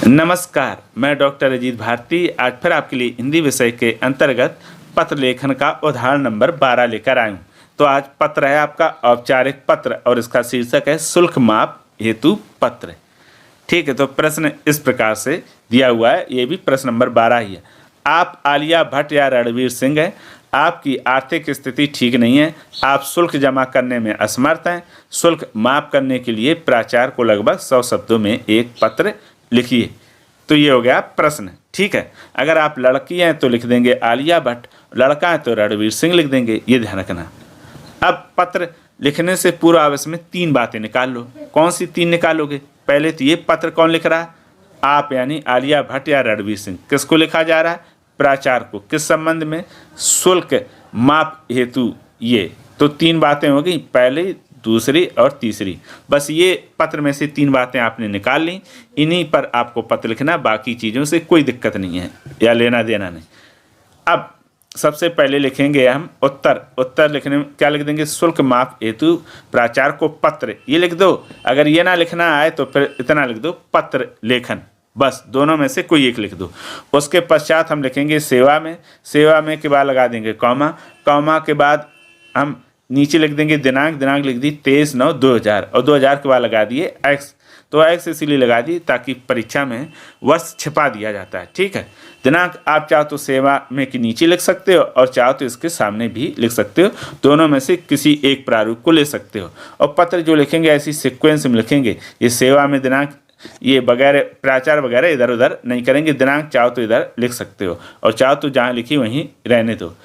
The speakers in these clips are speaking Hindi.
नमस्कार, मैं डॉक्टर अजीत भारती आज फिर आपके लिए हिंदी विषय के अंतर्गत पत्र लेखन का उदाहरण नंबर 12 लेकर आया हूँ। तो आज पत्र है आपका औपचारिक पत्र और इसका शीर्षक है शुल्क माप हेतु पत्र। ठीक है, तो प्रश्न इस प्रकार से दिया हुआ है, ये भी प्रश्न नंबर 12 ही है। आप आलिया भट्ट या रणवीर सिंह हैं, आपकी आर्थिक स्थिति ठीक नहीं है, आप शुल्क जमा करने में असमर्थ हैं। शुल्क माफ करने के लिए प्राचार्य को लगभग 100 शब्दों में एक पत्र लिखिए। तो ये हो गया प्रश्न। ठीक है, अगर आप लड़की हैं तो लिख देंगे आलिया भट्ट, लड़का है तो रणवीर सिंह लिख देंगे, ये ध्यान रखना। अब पत्र लिखने से पूर्व आप इसमें 3 बातें निकाल लो। कौन सी 3 निकालोगे? पहले तो ये पत्र कौन लिख रहा है? आप यानी आलिया भट्ट या रणवीर सिंह। किसको लिखा जा रहा है? प्राचार्य को। किस संबंध में? शुल्क माप हेतु। ये तो 3 बातें हो गई, पहली, दूसरी और तीसरी। बस ये पत्र में से 3 बातें आपने निकाल ली, इन्हीं पर आपको पत्र लिखना, बाकी चीज़ों से कोई दिक्कत नहीं है या लेना देना नहीं। अब सबसे पहले लिखेंगे हम उत्तर। उत्तर लिखने में क्या लिख देंगे? शुल्क माफ हेतु प्राचार्य को पत्र, ये लिख दो। अगर ये ना लिखना आए तो फिर इतना लिख दो, पत्र लेखन। बस दोनों में से कोई एक लिख दो। उसके पश्चात हम लिखेंगे सेवा में। सेवा में के बाद लगा देंगे कॉमा। कॉमा के बाद हम नीचे लिख देंगे दिनांक। दिनांक लिख दी 23/9/2000 और 2000 के बाद लगा दिए एक्स। तो एक्स इसीलिए लगा दी ताकि परीक्षा में वर्ष छिपा दिया जाता है। ठीक है, दिनांक आप चाहो तो सेवा में के नीचे लिख सकते हो और चाहो तो इसके सामने भी लिख सकते हो। दोनों में से किसी एक प्रारूप को ले सकते हो। और पत्र जो लिखेंगे ऐसी सीक्वेंस में लिखेंगे। ये सेवा में दिनांक, ये वगैरह प्राचार्य वगैरह इधर उधर नहीं करेंगे। दिनांक चाहो तो इधर लिख सकते हो और चाहो तो जहाँ लिखी वहीं रहने दो।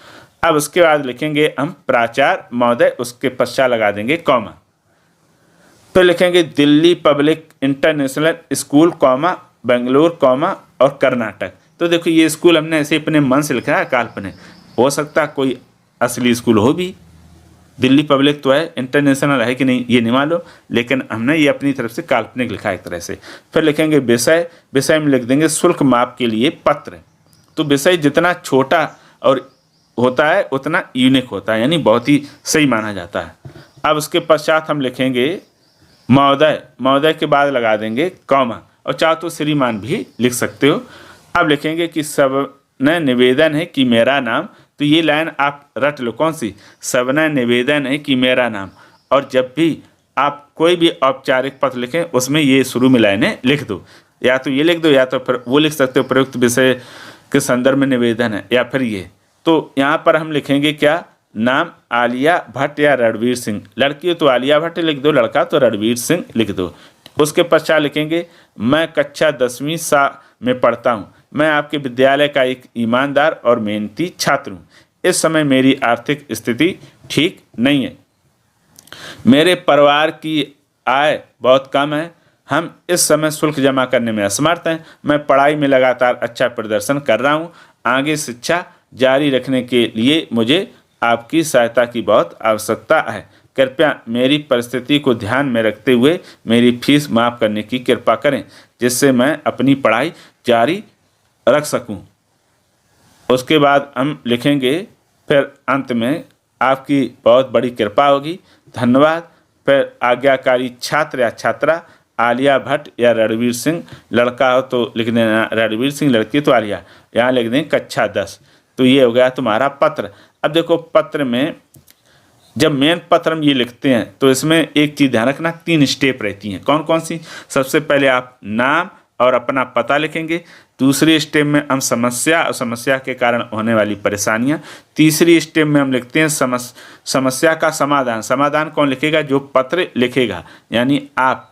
अब उसके बाद लिखेंगे हम प्राचार्य महोदय, उसके पश्चात लगा देंगे कॉमा। तो लिखेंगे Delhi public international school comma Bangalore comma और कर्नाटक। तो देखो ये स्कूल हमने ऐसे अपने मन से लिखा है, काल्पनिक हो सकता कोई असली स्कूल हो भी। दिल्ली पब्लिक तो है, इंटरनेशनल है कि नहीं ये नहीं मालूम, लेकिन हमने ये अपनी तरफ से काल्पनिक लिखा है एक तरह से। फिर लिखेंगे विषय। विषय में लिख देंगे शुल्क माप के लिए पत्र। तो विषय जितना छोटा और होता है उतना यूनिक होता है, यानी बहुत ही सही माना जाता है। अब उसके पश्चात हम लिखेंगे महोदय। महोदय के बाद लगा देंगे कॉमा और चाहो तो श्रीमान भी लिख सकते हो। अब लिखेंगे कि सबने निवेदन है कि मेरा नाम। तो ये लाइन आप रट लो, कौन सी? सबने निवेदन है कि मेरा नाम। और जब भी आप कोई भी औपचारिक पत्र लिखें उसमें ये शुरू में लाइनें लिख दो। या तो ये लिख दो या तो फिर वो लिख सकते हो, प्रयुक्त विषय के संदर्भ में निवेदन है, या फिर ये। तो यहाँ पर हम लिखेंगे क्या? नाम आलिया भट्ट या रणवीर सिंह। लड़की हो तो आलिया भट्ट लिख दो, लड़का तो रणवीर सिंह लिख दो। उसके पश्चात लिखेंगे मैं कक्षा 10वीं में पढ़ता हूँ। मैं आपके विद्यालय का एक ईमानदार और मेहनती छात्र हूँ। इस समय मेरी आर्थिक स्थिति ठीक नहीं है। मेरे परिवार की आय बहुत कम है। हम इस समय शुल्क जमा करने में असमर्थ हैं। मैं पढ़ाई में लगातार अच्छा प्रदर्शन कर रहा हूँ। आगे शिक्षा जारी रखने के लिए मुझे आपकी सहायता की बहुत आवश्यकता है। कृपया मेरी परिस्थिति को ध्यान में रखते हुए मेरी फीस माफ़ करने की कृपा करें, जिससे मैं अपनी पढ़ाई जारी रख सकूं। उसके बाद हम लिखेंगे फिर अंत में आपकी बहुत बड़ी कृपा होगी, धन्यवाद। फिर आज्ञाकारी छात्र या छात्रा आलिया भट्ट या रणवीर सिंह। लड़का हो तो लिख देना रणवीर सिंह, लड़की तो आलिया। यहाँ लिख दें कक्षा 10। तो ये हो गया तुम्हारा पत्र। अब देखो पत्र में जब मेन पत्र हम ये लिखते हैं तो इसमें एक चीज़ ध्यान रखना, 3 स्टेप रहती हैं। कौन कौन सी? सबसे पहले आप नाम और अपना पता लिखेंगे। दूसरी स्टेप में हम समस्या और समस्या के कारण होने वाली परेशानियां। तीसरी स्टेप में हम लिखते हैं समस्या का समाधान। समाधान कौन लिखेगा? जो पत्र लिखेगा, यानी आप,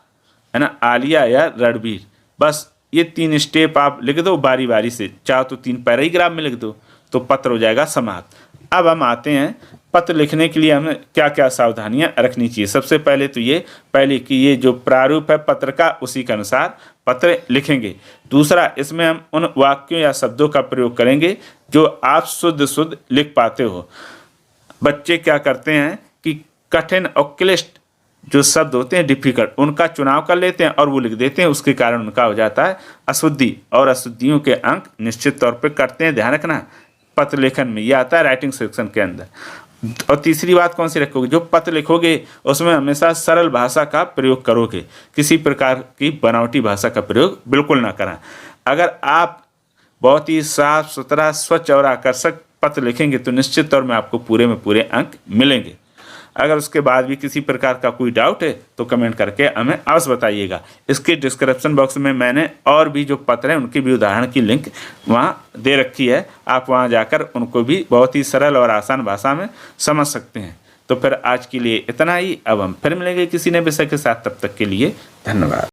है ना, आलिया या रणवीर। बस ये 3 स्टेप आप लिख दो बारी बारी से। चाहो तो 3 पैराग्राफ में लिख दो तो पत्र हो जाएगा समाप्त। अब हम आते हैं पत्र लिखने के लिए हमें क्या क्या सावधानियां रखनी चाहिए। सबसे पहले तो ये पहले कि ये जो प्रारूप है पत्र का उसी के अनुसार पत्र लिखेंगे। दूसरा, इसमें हम उन वाक्यों या शब्दों का प्रयोग करेंगे जो आप शुद्ध लिख पाते हो। बच्चे क्या करते हैं कि कठिन और क्लिष्ट जो शब्द होते हैं, डिफिकल्ट, उनका चुनाव कर लेते हैं और वो लिख देते हैं। उसके कारण उनका हो जाता है अशुद्धि, और अशुद्धियों के अंक निश्चित तौर पर कटते हैं। ध्यान रखना, पत्र लेखन में यह आता है राइटिंग सेक्शन के अंदर। और तीसरी बात कौन सी रखोगे, जो पत्र लिखोगे उसमें हमेशा सरल भाषा का प्रयोग करोगे, किसी प्रकार की बनावटी भाषा का प्रयोग बिल्कुल ना करें। अगर आप बहुत ही साफ सुथरा, स्वच्छ और आकर्षक पत्र लिखेंगे तो निश्चित तौर में आपको पूरे में पूरे अंक मिलेंगे। अगर उसके बाद भी किसी प्रकार का कोई डाउट है तो कमेंट करके हमें अवश्य बताइएगा। इसके डिस्क्रिप्शन बॉक्स में मैंने और भी जो पत्र हैं उनकी भी उदाहरण की लिंक वहाँ दे रखी है, आप वहाँ जाकर उनको भी बहुत ही सरल और आसान भाषा में समझ सकते हैं। तो फिर आज के लिए इतना ही, अब हम फिर मिलेंगे किसी नए विषय के साथ, तब तक के लिए धन्यवाद।